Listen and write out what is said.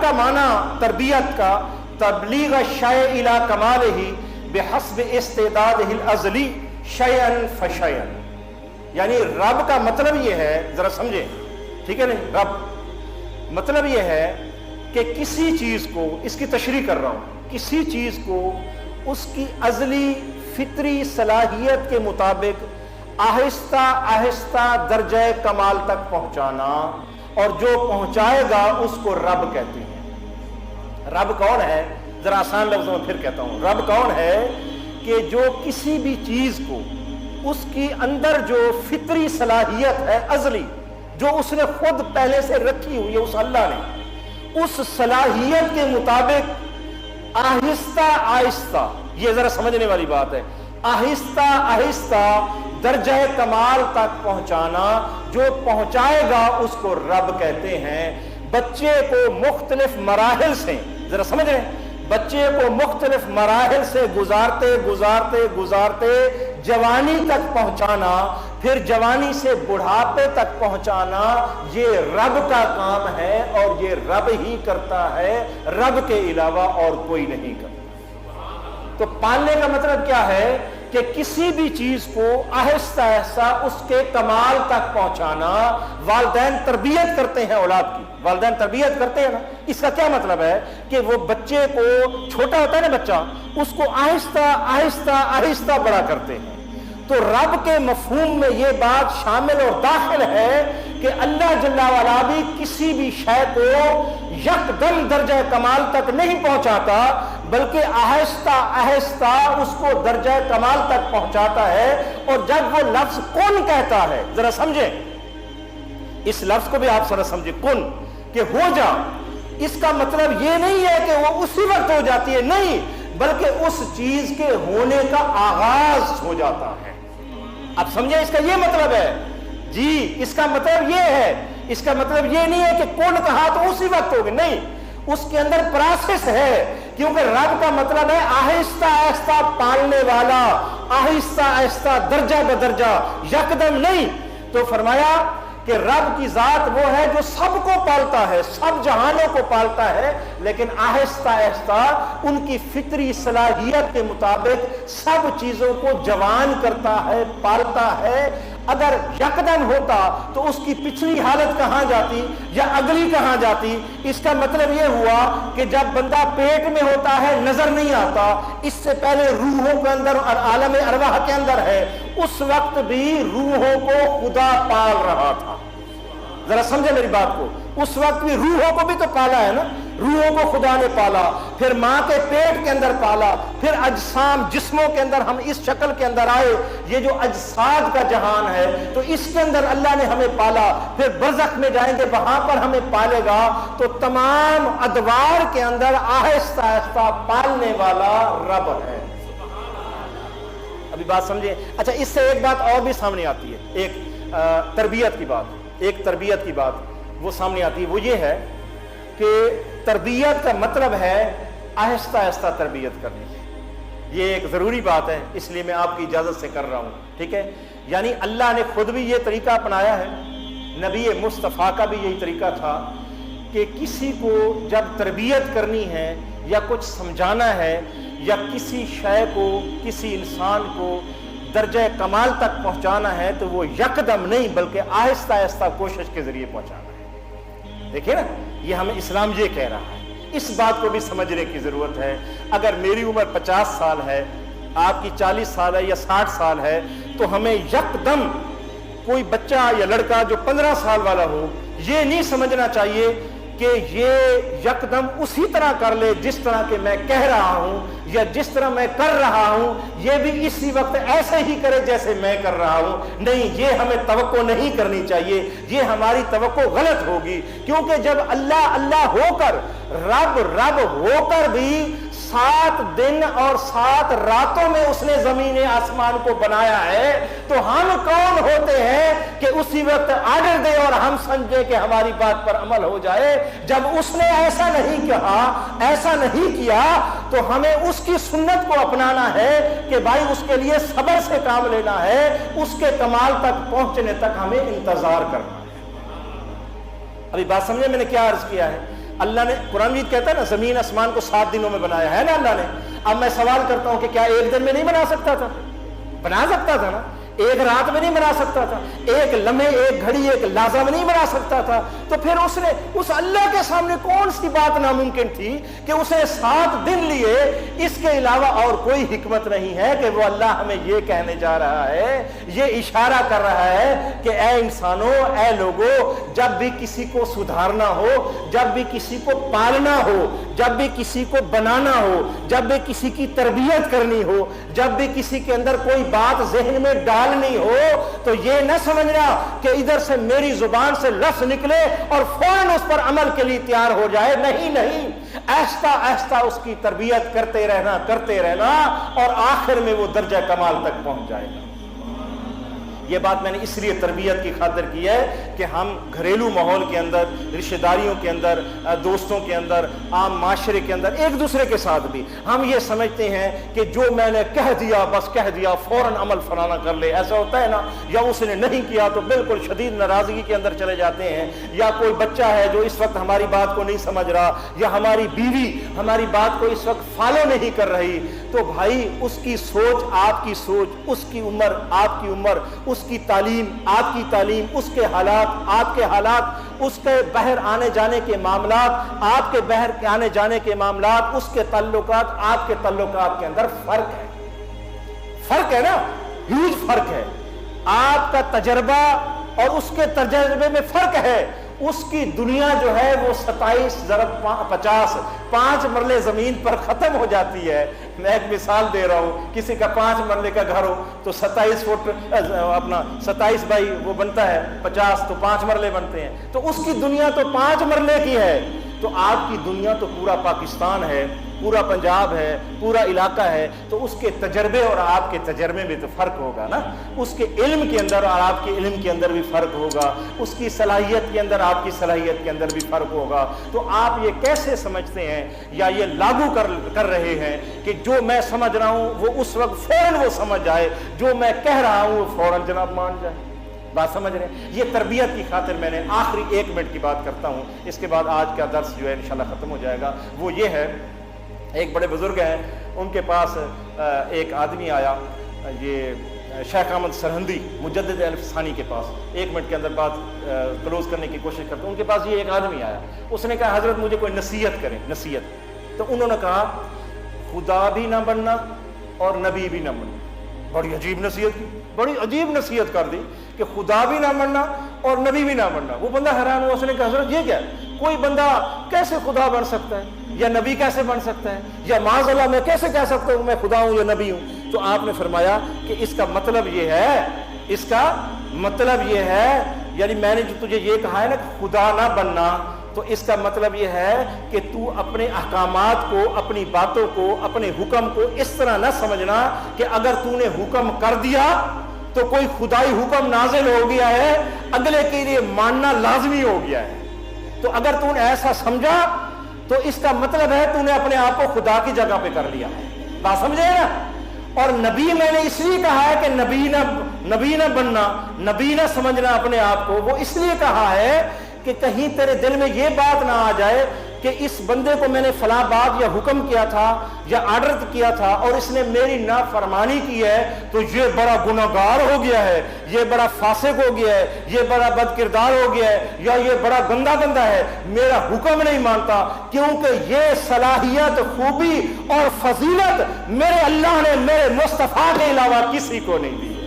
रब का माना तरबियत का तबलीग शय इला कमालिही बिहस्ब इस्तेदादिहिल अज़ली शयअन फशयअन, यानी रब का मतलब ये है, जरा समझे, ठीक है नहीं, रब मतलब ये है कि किसी चीज को, इसकी तशरीह कर रहा हूं, किसी चीज को उसकी अज़ली फितरी सलाहियत के मुताबिक आहिस्ता आहिस्ता दर्जे कमाल तक पहुंचाना, और जो पहुंचाएगा उसको रब कहते हैं। रब कौन है, जरा आसान लफ्जों में फिर कहता हूं, रब कौन है कि जो किसी भी चीज को उसकी अंदर जो फितरी सलाहियत है अज़ली, जो उसने खुद पहले से रखी हुई है उस अल्लाह ने, उस सलाहियत के मुताबिक आहिस्ता आहिस्ता, ये जरा समझने वाली बात है, आहिस्ता आहिस्ता दर्जा कमाल तक पहुंचाना, जो पहुंचाएगा उसको रब कहते हैं। बच्चे को मुख्तलिफ मराहिल से, जरा समझ रहे हैं, बच्चे को मुख्तलिफ मराहिल से गुजारते गुजारते गुजारते जवानी तक पहुंचाना, फिर जवानी से बुढ़ापे तक पहुंचाना, ये रब का काम है और ये रब ही करता है, रब के अलावा और कोई नहीं करता। तो पालने का मतलब क्या है कि किसी भी चीज को आहिस्ता आहिस्ता उसके कमाल तक पहुंचाना। वालिदैन तरबियत करते हैं औलाद की, वालिदैन तरबियत करते हैं ना, इसका क्या मतलब है कि वो बच्चे को, छोटा होता है ना बच्चा, उसको आहिस्ता आहिस्ता आहिस्ता बड़ा करते हैं। तो रब के मफहूम में ये बात शामिल और दाखिल है कि अल्लाह जल्ला वाला भी किसी भी शय को यकदम दर्जा कमाल तक नहीं पहुंचाता, बल्कि आहिस्ता आहिस्ता उसको दर्जा कमाल तक पहुंचाता है। और जब वो लफ्ज कुन कहता है, जरा समझे, इस लफ्ज को भी आप जरा समझे, कुन कि हो जा, इसका मतलब ये नहीं है कि वो उसी वक्त हो जाती है, नहीं, बल्कि उस चीज के होने का आगाज हो जाता है। आप समझे, इसका ये मतलब है जी, इसका मतलब ये है, इसका मतलब ये नहीं है कि कौन कहा तो उसी वक्त होगी, नहीं, उसके अंदर प्रोसेस है, क्योंकि रब का मतलब है आहिस्ता आहिस्ता पालने वाला, आहिस्ता आहिस्ता दर्जा बदर्जा, यकदम नहीं। तो फरमाया कि रब की जात वो है जो सबको पालता है, सब जहानों को पालता है, लेकिन आहिस्ता आहिस्ता उनकी फितरी सलाहियत के मुताबिक सब चीजों को जवान करता है, पालता है। अगर यकदम होता तो उसकी पिछली हालत कहां जाती या अगली कहां जाती। इसका मतलब यह हुआ कि जब बंदा पेट में होता है नजर नहीं आता, इससे पहले रूहों के अंदर और आलम अरवाह के अंदर है, उस वक्त भी रूहों को खुदा पाल रहा था। जरा समझे मेरी बात को, उस वक्त भी रूहों को भी तो पाला है ना, रूहों को खुदा ने पाला, फिर मां के पेट के अंदर पाला, फिर अजसाम जिस्मों के अंदर हम इस शक्ल के अंदर आए, ये जो अजसाद का जहान है, तो इसके अंदर अल्लाह ने हमें पाला, फिर बरज़ख में जाएंगे वहां पर हमें पालेगा। तो तमाम अदवार के अंदर आहिस्ता आहिस्ता पालने वाला रब है। अभी बात समझे। अच्छा, इससे एक बात और भी सामने आती है, एक तरबियत की बात, एक तरबियत की बात वो सामने आती है, वो ये है कि तरबियत का मतलब है आहिस्ता आहिस्ता तरबियत करनी। ये एक ज़रूरी बात है, इसलिए मैं आपकी इजाज़त से कर रहा हूँ, ठीक है। यानी अल्लाह ने खुद भी ये तरीका अपनाया है, नबी मुस्तफ़ा का भी यही तरीका था कि किसी को जब तरबियत करनी है या कुछ समझाना है या किसी शय को, किसी इंसान को दर्जा कमाल तक पहुँचाना है, तो वो यकदम नहीं बल्कि आहिस्ता आहिस्ता कोशिश के ज़रिए पहुँचाना है। देखिए ना, ये हमें इस्लाम ये कह रहा है, इस बात को भी समझने की जरूरत है। अगर मेरी उम्र 50 साल है, आपकी 40 साल है या 60 साल है, तो हमें यकदम कोई बच्चा या लड़का जो 15 साल वाला हो, ये नहीं समझना चाहिए कि ये यकदम उसी तरह कर ले जिस तरह के मैं कह रहा हूं या जिस तरह मैं कर रहा हूं, ये भी इसी वक्त ऐसे ही करे जैसे मैं कर रहा हूं। नहीं, ये हमें तवक्को नहीं करनी चाहिए, ये हमारी तवक्को गलत होगी। क्योंकि जब अल्लाह अल्लाह होकर, रब रब होकर भी 7 दिन और 7 रातों में उसने जमीन आसमान को बनाया है, तो हम कौन होते हैं कि उसी वक्त आर्डर दे और हम समझे कि हमारी बात पर अमल हो जाए। जब उसने ऐसा नहीं कहा, ऐसा नहीं किया, तो हमें उसकी सुन्नत को अपनाना है कि भाई उसके लिए सब्र से काम लेना है, उसके कमाल तक पहुंचने तक हमें इंतजार करना है। अभी बात समझे मैंने क्या अर्ज किया है اللہ نے قرآن مجید کہتا ہے نا زمین آسمان کو 7 دنوں میں بنایا ہے نا اللہ نے. اب میں سوال کرتا ہوں کہ کیا ایک دن میں نہیں بنا سکتا تھا؟ بنا سکتا تھا نا. ایک رات میں نہیں بنا سکتا تھا؟ ایک لمحے، ایک گھڑی، ایک لحظہ میں نہیں بنا سکتا تھا؟ تو پھر اس نے اس اللہ کے سامنے کون سی بات ناممکن تھی کہ اسے 7 دن لیے؟ اس کے علاوہ اور کوئی حکمت نہیں ہے کہ وہ اللہ ہمیں یہ کہنے جا رہا ہے، یہ اشارہ کر رہا ہے کہ اے انسانوں، اے لوگوں، جب بھی کسی کو سدھارنا ہو، جب بھی کسی کو پالنا ہو، جب بھی کسی کو بنانا ہو، جب بھی کسی کی تربیت کرنی ہو، جب بھی کسی کے اندر کوئی بات ذہن میں ڈالنی ہو، تو یہ نہ سمجھنا کہ ادھر سے میری زبان سے لفظ نکلے اور فوراً اس پر عمل کے لیے تیار ہو جائے. نہیں، آہستہ آہستہ اس کی تربیت کرتے رہنا اور آخر میں وہ درجہ کمال تک پہنچ جائے گا. یہ بات میں نے اس لیے تربیت کی خاطر کی ہے کہ ہم گھریلو ماحول کے اندر، رشتہ داریوں کے اندر، دوستوں کے اندر، عام معاشرے کے اندر، ایک دوسرے کے ساتھ بھی ہم یہ سمجھتے ہیں کہ جو میں نے کہہ دیا بس کہہ دیا، فوراً عمل فلانا کر لے. ایسا ہوتا ہے نا. یا اس نے نہیں کیا تو بالکل شدید ناراضگی کے اندر چلے جاتے ہیں. یا کوئی بچہ ہے جو اس وقت ہماری بات کو نہیں سمجھ رہا، یا ہماری بیوی ہماری بات کو اس وقت فالو نہیں کر رہی، تو بھائی اس کی سوچ آپ کی سوچ، اس کی عمر آپ کی عمر، اس کی تعلیم آپ کی تعلیم، اس کے حالات آپ کے حالات، اس کے باہر آنے جانے کے معاملات آپ کے باہر آنے جانے کے معاملات، اس کے تعلقات آپ کے تعلقات کے اندر فرق ہے نا. ہیوج فرق ہے. آپ کا تجربہ اور اس کے تجربے میں فرق ہے. اس کی دنیا جو ہے وہ 27 ضرب 50 5 مرلے زمین پر ختم ہو جاتی ہے. میں ایک مثال دے رہا ہوں. کسی کا 5 مرلے کا گھر ہو تو 27 فٹ اپنا 27 بائی وہ بنتا ہے 50، تو 5 مرلے بنتے ہیں. تو اس کی دنیا تو 5 مرلے کی ہے. تو آپ کی دنیا تو پورا پاکستان ہے، پورا پنجاب ہے، پورا علاقہ ہے. تو اس کے تجربے اور آپ کے تجربے میں تو فرق ہوگا نا. اس کے علم کے اندر اور آپ کے علم کے اندر بھی فرق ہوگا. اس کی صلاحیت کے اندر آپ کی صلاحیت کے اندر بھی فرق ہوگا. تو آپ یہ کیسے سمجھتے ہیں یا یہ لاگو کر رہے ہیں کہ جو میں سمجھ رہا ہوں وہ اس وقت فوراً وہ سمجھ جائے، جو میں کہہ رہا ہوں وہ فوراً جناب مان جائے؟ بات سمجھ رہے ہیں؟ یہ تربیت کی خاطر میں نے آخری 1 منٹ کی بات کرتا ہوں. اس کے بعد آج کا درس جو ہے انشاءاللہ ختم ہو جائے گا. وہ یہ ہے، ایک بڑے بزرگ ہیں، ان کے پاس ایک آدمی آیا، یہ شیخ احمد سرہندی مجدد الفسانی کے پاس. 1 منٹ کے اندر بات کلوز کرنے کی کوشش کرتا ہوں. ان کے پاس یہ ایک آدمی آیا، اس نے کہا حضرت مجھے کوئی نصیحت کریں، نصیحت. تو انہوں نے کہا خدا بھی نہ بننا اور نبی بھی نہ بننا. بڑی عجیب نصیحت کی، بڑی عجیب نصیحت کر دی کہ خدا بھی نہ بننا اور نبی بھی نہ بننا. وہ بندہ حیران ہوا. اس نے کہا حضرت یہ کیا ہے؟ کوئی بندہ کیسے خدا بن سکتا ہے یا نبی کیسے بن سکتا ہے، یا معاذ اللہ میں کیسے کہہ سکتا ہوں میں خدا ہوں یا نبی ہوں؟ تو آپ نے فرمایا کہ اس کا مطلب یہ ہے، اس کا مطلب یہ ہے، یعنی میں نے جو تجھے یہ کہا ہے نا کہ خدا نہ بننا، تو اس کا مطلب یہ ہے کہ تو اپنے احکامات کو، اپنی باتوں کو، اپنے حکم کو اس طرح نہ سمجھنا کہ اگر تو نے حکم کر دیا تو کوئی خدائی حکم نازل ہو گیا ہے، اگلے کے لیے ماننا لازمی ہو گیا ہے. تو اگر تو نے ایسا سمجھا تو اس کا مطلب ہے تو نے اپنے آپ کو خدا کی جگہ پہ کر لیا ہے. بات سمجھے نا؟ اور نبی میں نے اس لیے کہا ہے کہ نبی نہ بننا، نبی نہ سمجھنا اپنے آپ کو. وہ اس لیے کہا ہے کہ کہیں تیرے دل میں یہ بات نہ آ جائے کہ اس بندے کو میں نے فلاں بات یا حکم کیا تھا یا آرڈر کیا تھا اور اس نے میری نافرمانی کی ہے تو یہ بڑا گناہگار ہو گیا ہے، یہ بڑا فاسق ہو گیا ہے، یہ بڑا بد کردار ہو گیا ہے، یا یہ بڑا گندا ہے، میرا حکم نہیں مانتا. کیونکہ یہ صلاحیت، خوبی اور فضیلت میرے اللہ نے میرے مصطفیٰ کے علاوہ کسی کو نہیں دی.